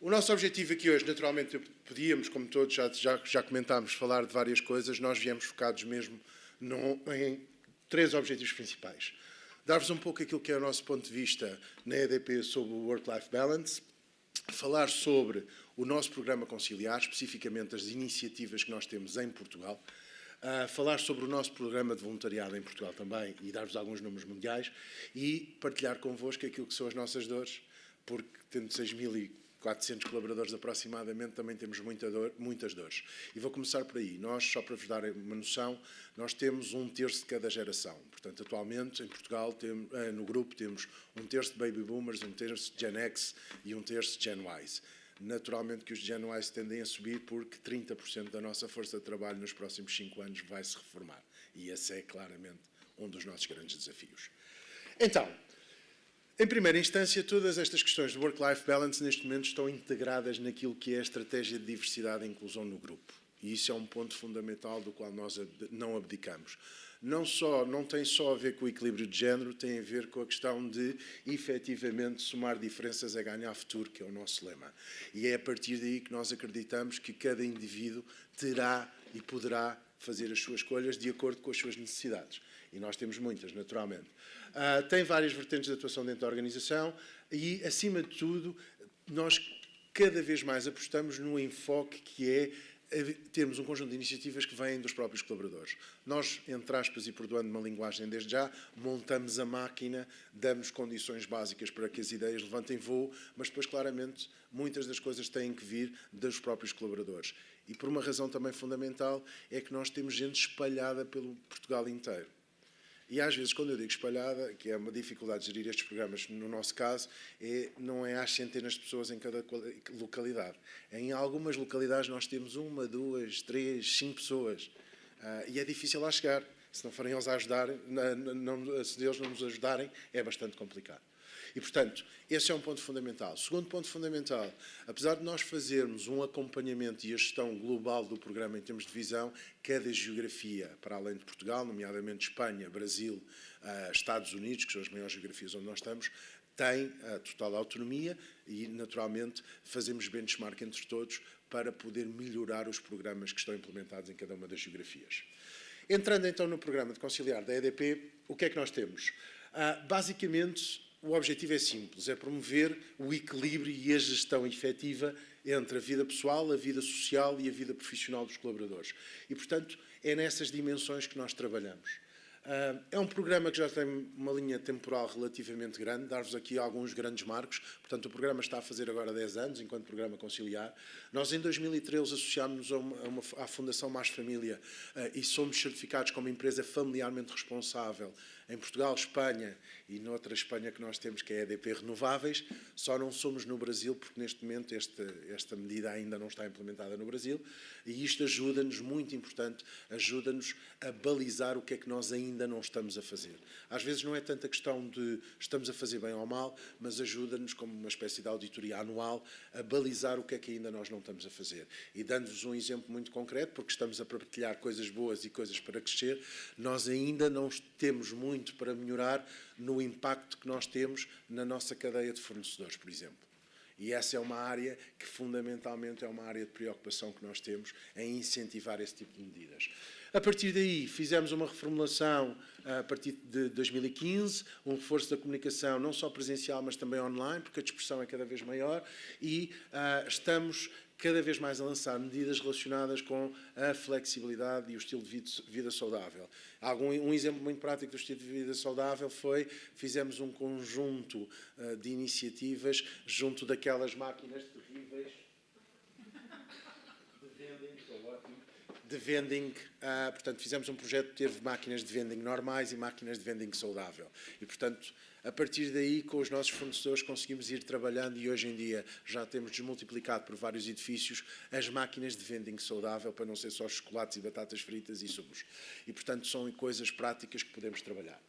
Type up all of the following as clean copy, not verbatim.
O nosso objetivo aqui hoje, naturalmente, podíamos, como todos já comentámos, falar de várias coisas. Nós viemos focados mesmo em 3 objetivos principais. Dar-vos um pouco aquilo que é o nosso ponto de vista na EDP sobre o Work-Life Balance, falar sobre o nosso programa Conciliar, especificamente as iniciativas que nós temos em Portugal, falar sobre o nosso programa de voluntariado em Portugal também e dar-vos alguns números mundiais e partilhar convosco aquilo que são as nossas dores, porque tendo 6.400 colaboradores aproximadamente, também temos muitas dores. E vou começar por aí. Nós, só para vos dar uma noção, nós temos 1/3 de cada geração. Portanto, atualmente, em Portugal, no grupo, temos 1/3 de Baby Boomers, 1/3 de Gen X e 1/3 de Gen Y. Naturalmente que os Gen Y tendem a subir porque 30% da nossa força de trabalho nos próximos 5 anos vai se reformar. E esse é claramente um dos nossos grandes desafios. Então, em primeira instância, todas estas questões de work-life balance neste momento estão integradas naquilo que é a estratégia de diversidade e inclusão no grupo. E isso é um ponto fundamental do qual nós não abdicamos. Não tem só a ver com o equilíbrio de género, tem a ver com a questão de, efetivamente, somar diferenças a ganhar futuro, que é o nosso lema. E é a partir daí que nós acreditamos que cada indivíduo terá e poderá fazer as suas escolhas de acordo com as suas necessidades. E nós temos muitas, naturalmente. Tem várias vertentes de atuação dentro da organização e, acima de tudo, nós cada vez mais apostamos no enfoque que é termos um conjunto de iniciativas que vêm dos próprios colaboradores. Nós, entre aspas, e perdoando uma linguagem desde já, montamos a máquina, damos condições básicas para que as ideias levantem voo, mas depois, claramente, muitas das coisas têm que vir dos próprios colaboradores. E por uma razão também fundamental, é que nós temos gente espalhada pelo Portugal inteiro. E às vezes, quando eu digo espalhada, que é uma dificuldade de gerir estes programas, no nosso caso, não é às centenas de pessoas em cada localidade. Em algumas localidades nós temos 1, 2, 3, 5 pessoas. E é difícil lá chegar. Se não forem eles a ajudar, se eles não nos ajudarem, é bastante complicado. E, portanto, esse é um ponto fundamental. Segundo ponto fundamental, apesar de nós fazermos um acompanhamento e a gestão global do programa em termos de visão, cada geografia, para além de Portugal, nomeadamente Espanha, Brasil, Estados Unidos, que são as maiores geografias onde nós estamos, tem a total autonomia e, naturalmente, fazemos benchmark entre todos para poder melhorar os programas que estão implementados em cada uma das geografias. Entrando, então, no programa de conciliar da EDP, o que é que nós temos? Basicamente, o objetivo é simples, é promover o equilíbrio e a gestão efetiva entre a vida pessoal, a vida social e a vida profissional dos colaboradores. E, portanto, é nessas dimensões que nós trabalhamos. É um programa que já tem uma linha temporal relativamente grande, dar-vos aqui alguns grandes marcos. Portanto, o programa está a fazer agora 10 anos, enquanto programa conciliar. Nós, em 2013, associámos-nos à Fundação Mais Família e somos certificados como empresa familiarmente responsável em Portugal, Espanha e noutra Espanha que nós temos, que é a EDP Renováveis. Só não somos no Brasil, porque neste momento esta medida ainda não está implementada no Brasil. E isto ajuda-nos, muito importante, ajuda-nos a balizar o que é que nós ainda não estamos a fazer. Às vezes não é tanta questão de estamos a fazer bem ou mal, mas ajuda-nos, como uma espécie de auditoria anual, a balizar o que é que ainda nós não estamos a fazer. E dando-vos um exemplo muito concreto, porque estamos a partilhar coisas boas e coisas para crescer, nós ainda não temos muito para melhorar no impacto que nós temos na nossa cadeia de fornecedores, por exemplo. E essa é uma área que, fundamentalmente, é uma área de preocupação que nós temos em incentivar esse tipo de medidas. A partir daí, fizemos uma reformulação a partir de 2015, um reforço da comunicação não só presencial, mas também online, porque a dispersão é cada vez maior, e estamos cada vez mais a lançar medidas relacionadas com a flexibilidade e o estilo de vida saudável. Um exemplo muito prático do estilo de vida saudável foi, fizemos um conjunto de iniciativas junto daquelas máquinas terríveis de vending, portanto, fizemos um projeto que teve máquinas de vending normais e máquinas de vending saudável. E, portanto, a partir daí, com os nossos fornecedores, conseguimos ir trabalhando e, hoje em dia, já temos desmultiplicado por vários edifícios as máquinas de vending saudável, para não ser só chocolates e batatas fritas e sumos. E, portanto, são coisas práticas que podemos trabalhar.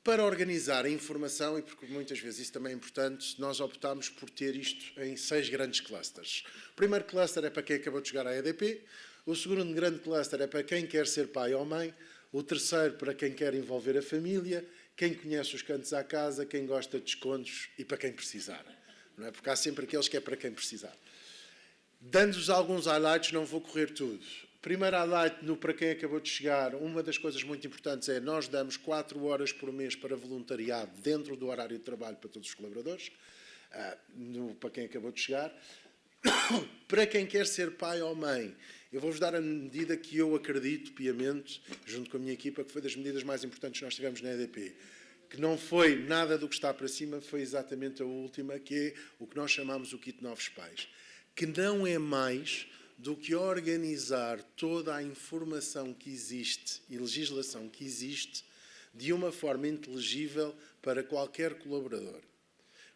Para organizar a informação, e porque muitas vezes isso também é importante, nós optámos por ter isto em 6 grandes clusters. O primeiro cluster é para quem acabou de chegar à EDP, o segundo grande cluster é para quem quer ser pai ou mãe, o terceiro para quem quer envolver a família quem conhece os cantos à casa, quem gosta de descontos e para quem precisar. Não é? Porque há sempre aqueles que é para quem precisar. Dando-vos alguns highlights, não vou correr tudo. Primeiro highlight, para quem acabou de chegar, uma das coisas muito importantes é nós damos 4 horas por mês para voluntariado dentro do horário de trabalho para todos os colaboradores, para quem acabou de chegar. Para quem quer ser pai ou mãe, eu vou-vos dar a medida que eu acredito piamente, junto com a minha equipa, que foi das medidas mais importantes que nós tivemos na EDP. Que não foi nada do que está para cima, foi exatamente a última, que é o que nós chamamos o Kit Novos Pais. Que não é mais do que organizar toda a informação que existe e legislação que existe de uma forma inteligível para qualquer colaborador.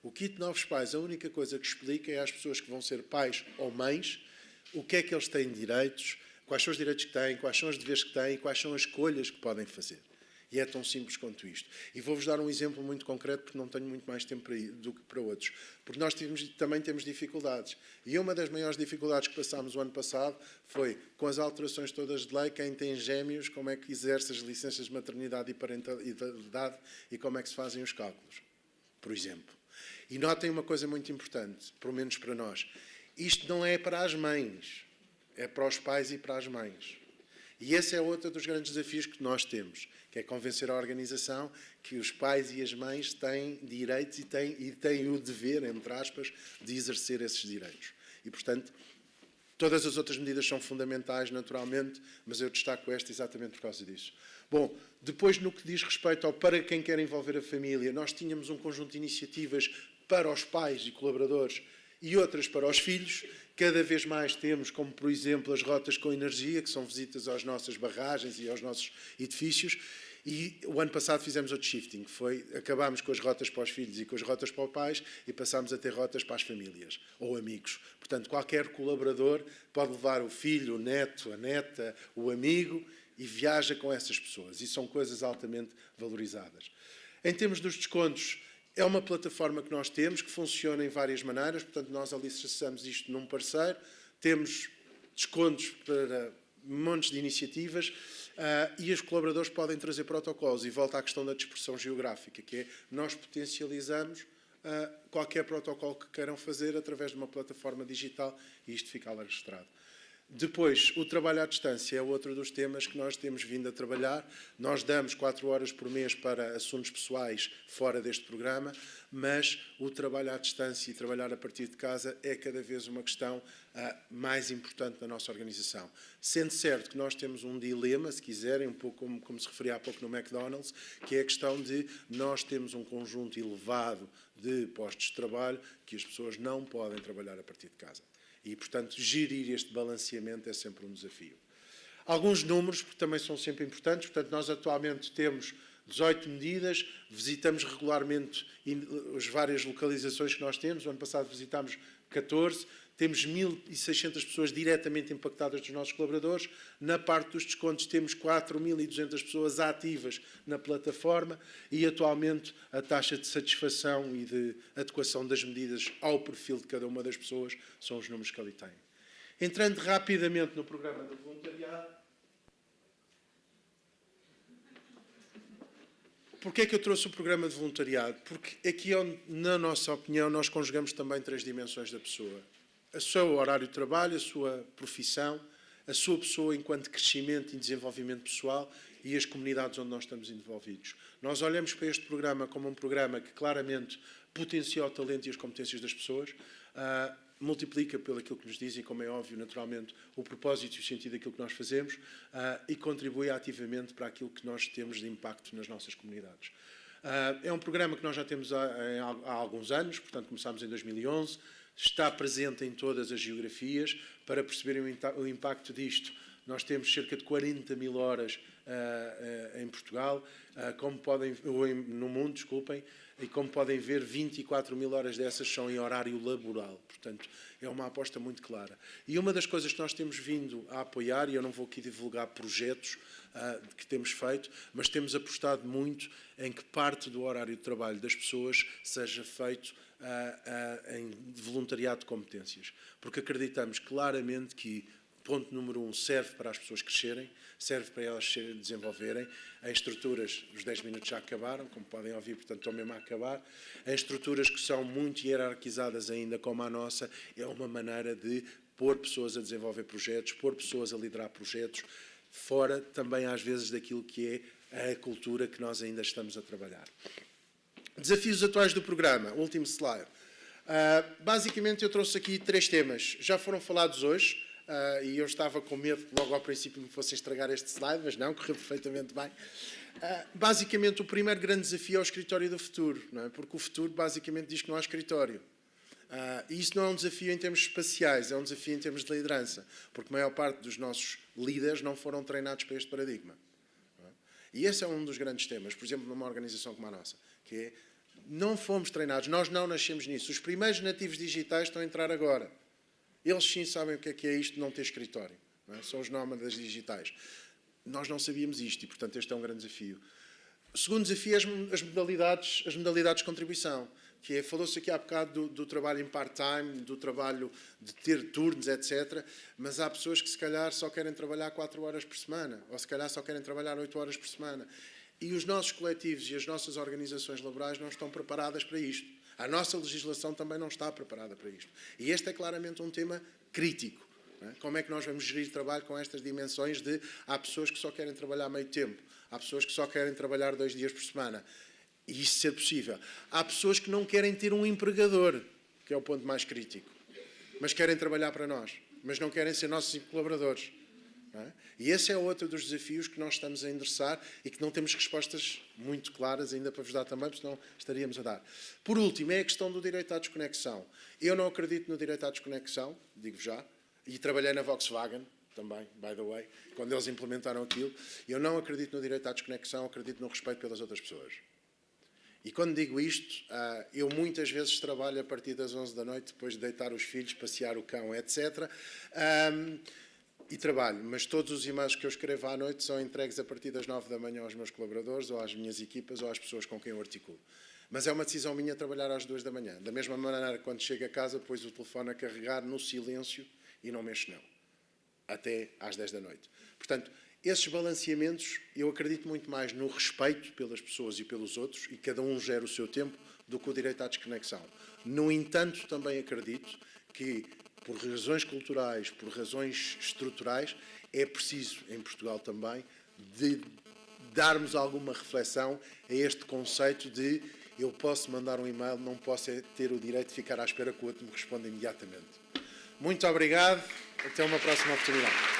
O Kit Novos Pais, a única coisa que explica é às pessoas que vão ser pais ou mães o que é que eles têm direitos, quais são os direitos que têm, quais são os deveres que têm e quais são as escolhas que podem fazer. E é tão simples quanto isto. E vou-vos dar um exemplo muito concreto, porque não tenho muito mais tempo do que para outros. Porque nós também temos dificuldades. E uma das maiores dificuldades que passámos o ano passado foi, com as alterações todas de lei, quem tem gêmeos, como é que exerce as licenças de maternidade e parentalidade e como é que se fazem os cálculos, por exemplo. E notem uma coisa muito importante, pelo menos para nós. Isto não é para as mães, é para os pais e para as mães. E esse é outro dos grandes desafios que nós temos, que é convencer a organização que os pais e as mães têm direitos e têm o dever, entre aspas, de exercer esses direitos. E, portanto, todas as outras medidas são fundamentais, naturalmente, mas eu destaco esta exatamente por causa disso. Bom, depois, no que diz respeito ao para quem quer envolver a família, nós tínhamos um conjunto de iniciativas para os pais e colaboradores e outras para os filhos. Cada vez mais temos, como por exemplo, as rotas com energia, que são visitas às nossas barragens e aos nossos edifícios. E o ano passado fizemos outro shifting, acabámos com as rotas para os filhos e com as rotas para os pais e passámos a ter rotas para as famílias ou amigos. Portanto, qualquer colaborador pode levar o filho, o neto, a neta, o amigo e viaja com essas pessoas. E são coisas altamente valorizadas. Em termos dos descontos, é uma plataforma que nós temos, que funciona em várias maneiras, portanto, nós alicerçamos isto num parceiro, temos descontos para montes de iniciativas e os colaboradores podem trazer protocolos. E volta à questão da dispersão geográfica, que é nós potencializamos qualquer protocolo que queiram fazer através de uma plataforma digital e isto fica registrado. Depois, o trabalho à distância é outro dos temas que nós temos vindo a trabalhar. Nós damos 4 horas por mês para assuntos pessoais fora deste programa, mas o trabalho à distância e trabalhar a partir de casa é cada vez uma questão mais importante na nossa organização. Sendo certo que nós temos um dilema, se quiserem, um pouco como se referia há pouco no McDonald's, que é a questão de nós temos um conjunto elevado de postos de trabalho que as pessoas não podem trabalhar a partir de casa. E, portanto, gerir este balanceamento é sempre um desafio. Alguns números, porque também são sempre importantes. Portanto, nós atualmente temos 18 medidas, visitamos regularmente as várias localizações que nós temos. O ano passado visitámos 14. Temos 1.600 pessoas diretamente impactadas dos nossos colaboradores. Na parte dos descontos temos 4.200 pessoas ativas na plataforma e atualmente a taxa de satisfação e de adequação das medidas ao perfil de cada uma das pessoas são os números que ali têm. Entrando rapidamente no programa de voluntariado. Porquê é que eu trouxe o programa de voluntariado? Porque aqui, na nossa opinião, nós conjugamos também 3 dimensões da pessoa. O seu horário de trabalho, a sua profissão, a sua pessoa enquanto crescimento e desenvolvimento pessoal e as comunidades onde nós estamos envolvidos. Nós olhamos para este programa como um programa que claramente potencia o talento e as competências das pessoas, multiplica pelo aquilo que nos dizem, como é óbvio, naturalmente, o propósito e o sentido daquilo que nós fazemos e contribui ativamente para aquilo que nós temos de impacto nas nossas comunidades. É um programa que nós já temos há alguns anos, portanto começámos em 2011, está presente em todas as geografias. Para perceberem o impacto disto, nós temos cerca de 40.000 horas em Portugal, no mundo, desculpem, e como podem ver, 24.000 horas dessas são em horário laboral. Portanto, é uma aposta muito clara. E uma das coisas que nós temos vindo a apoiar, e eu não vou aqui divulgar projetos que temos feito, mas temos apostado muito em que parte do horário de trabalho das pessoas seja feito em voluntariado de competências. Porque acreditamos claramente que ponto número 1, serve para as pessoas crescerem, serve para elas se desenvolverem, em estruturas, os 10 minutos já acabaram, como podem ouvir, portanto estou mesmo a acabar, em estruturas que são muito hierarquizadas ainda, como a nossa, é uma maneira de pôr pessoas a desenvolver projetos, pôr pessoas a liderar projetos, fora também às vezes daquilo que é a cultura que nós ainda estamos a trabalhar. Desafios atuais do programa, último slide. Basicamente eu trouxe aqui 3 temas, já foram falados hoje, e eu estava com medo que logo ao princípio me fossem estragar este slide, mas não, correu perfeitamente bem. Basicamente o primeiro grande desafio é o escritório do futuro, não é? Porque o futuro basicamente diz que não há escritório. E isso não é um desafio em termos espaciais, é um desafio em termos de liderança, porque a maior parte dos nossos líderes não foram treinados para este paradigma. E esse é um dos grandes temas, por exemplo, numa organização como a nossa, que é, não fomos treinados, nós não nascemos nisso. Os primeiros nativos digitais estão a entrar agora. Eles sim sabem o que é isto de não ter escritório. Não é? São os nómadas digitais. Nós não sabíamos isto e, portanto, este é um grande desafio. O segundo desafio é as modalidades de contribuição, que é, falou-se aqui há bocado do trabalho em part-time, do trabalho de ter turnos, etc. Mas há pessoas que se calhar só querem trabalhar 4 horas por semana, ou se calhar só querem trabalhar 8 horas por semana. E os nossos coletivos e as nossas organizações laborais não estão preparadas para isto. A nossa legislação também não está preparada para isto. E este é claramente um tema crítico. Não é? Como é que nós vamos gerir trabalho com estas dimensões de há pessoas que só querem trabalhar meio tempo, há pessoas que só querem trabalhar 2 dias por semana. E isso ser possível. Há pessoas que não querem ter um empregador, que é o ponto mais crítico, mas querem trabalhar para nós, mas não querem ser nossos colaboradores. Não é? E esse é outro dos desafios que nós estamos a endereçar e que não temos respostas muito claras ainda para vos dar também, porque senão estaríamos a dar. Por último, é a questão do direito à desconexão. Eu não acredito no direito à desconexão, digo já, e trabalhei na Volkswagen também, by the way, quando eles implementaram aquilo. Eu não acredito no direito à desconexão, acredito no respeito pelas outras pessoas. E quando digo isto, eu muitas vezes trabalho a partir das 11 da noite, depois de deitar os filhos, passear o cão, etc., e trabalho, mas todos os e-mails que eu escrevo à noite são entregues a partir das 9 da manhã aos meus colaboradores, ou às minhas equipas, ou às pessoas com quem eu articulo. Mas é uma decisão minha trabalhar às 2 da manhã. Da mesma maneira, quando chego a casa, pôs o telefone a carregar no silêncio e não mexo não. Até às 10 da noite. Portanto, esses balanceamentos, eu acredito muito mais no respeito pelas pessoas e pelos outros, e cada um gera o seu tempo, do que o direito à desconexão. No entanto, também acredito que, por razões culturais, por razões estruturais, é preciso, em Portugal também, de darmos alguma reflexão a este conceito de eu posso mandar um e-mail, não posso ter o direito de ficar à espera que o outro me responda imediatamente. Muito obrigado, até uma próxima oportunidade.